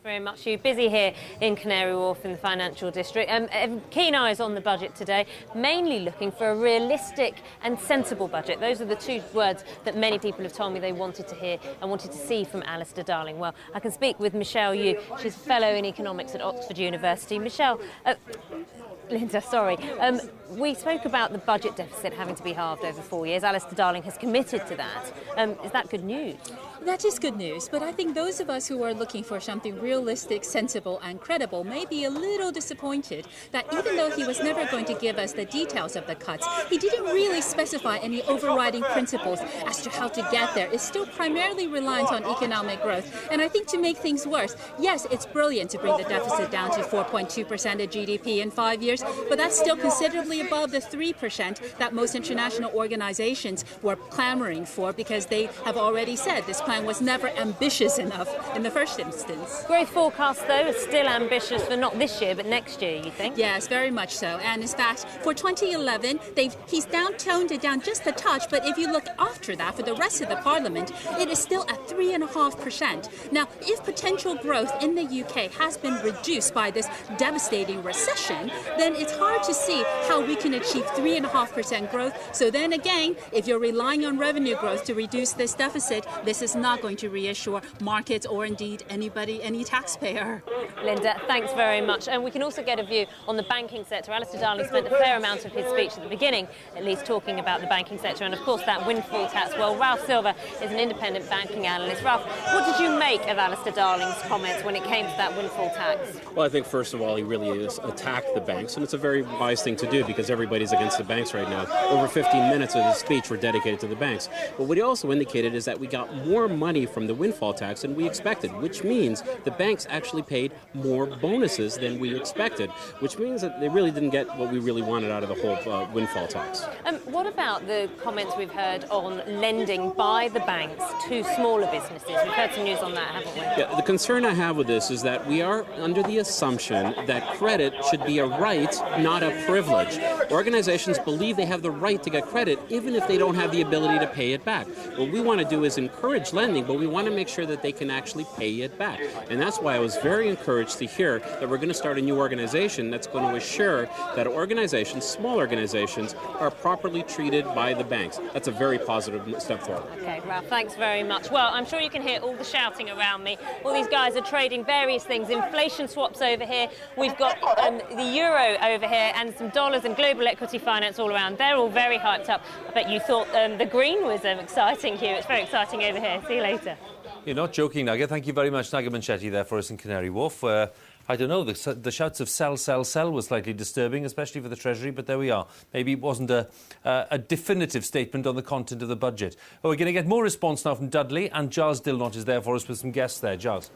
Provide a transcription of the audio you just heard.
Very much. You busy here in Canary Wharf in the financial district. Keen eyes on the budget today, mainly looking for a realistic and sensible budget. Those are the two words that many people have told me they wanted to hear and wanted to see from Alistair Darling. Well, I can speak with Michelle Yu. She's a fellow in economics at Oxford University. Linda, sorry. We spoke about the budget deficit having to be halved over 4 years. Alistair Darling has committed to that. Is that good news? That is good news, but I think those of us who are looking for something realistic, sensible and credible may be a little disappointed that even though he was never going to give us the details of the cuts, he didn't really specify any overriding principles as to how to get there. It's still primarily reliant on economic growth. And I think to make things worse, yes, it's brilliant to bring the deficit down to 4.2% of GDP in 5 years, but that's still considerably above the 3% that most international organizations were clamoring for because they have already said this plan was never ambitious enough in the first instance. Growth forecasts, though, are still ambitious for not this year, but next year, you think? Yes, very much so. And in fact, for 2011, he's toned it down just a touch, but if you look after that, for the rest of the Parliament, it is still at 3.5%. Now, if potential growth in the UK has been reduced by this devastating recession, then it's hard to see how we can achieve 3.5% growth. So then again, if you're relying on revenue growth to reduce this deficit, this is not going to reassure markets or indeed anybody, any taxpayer. Linda, thanks very much. And we can also get a view on the banking sector. Alistair Darling spent a fair amount of his speech at the beginning, at least talking about the banking sector and, of course, that windfall tax. Well, Ralph Silver is an independent banking analyst. Ralph, what did you make of Alistair Darling's comments when it came to that windfall tax? Well, I think, first of all, he really has attacked the banks, and it's a very wise thing to do because everybody's against the banks right now. Over 15 minutes of his speech were dedicated to the banks. But what he also indicated is that we got more money from the windfall tax than we expected, which means the banks actually paid more bonuses than we expected, which means that they really didn't get what we really wanted out of the whole windfall tax. What about the comments we've heard on lending by the banks to smaller businesses? We've heard some news on that, haven't we? Yeah, the concern I have with this is that we are under the assumption that credit should be a right, not a privilege. Organizations believe they have the right to get credit even if they don't have the ability to pay it back. What we want to do is encourage lending, but we want to make sure that they can actually pay it back. And that's why I was very encouraged to hear that we're going to start a new organization that's going to assure that organizations, small organizations, are properly treated by the banks. That's a very positive step forward. Okay, Ralph, thanks very much. Well, I'm sure you can hear all the shouting around me. All these guys are trading various things. Inflation swaps over here. We've got the euro over here and some dollars and global equity finance all around. They're all very hyped up. I bet you thought the green was exciting, Hugh. It's very exciting over here. See you later. You're not joking, Naga. Thank you very much, Naga Manchetti, there for us in Canary Wharf. I don't know, the shouts of sell, sell, sell was slightly disturbing, especially for the Treasury, but there we are. Maybe it wasn't a definitive statement on the content of the budget. Oh, we're going to get more response now from Dudley, and Giles Dillnot is there for us with some guests there. Giles.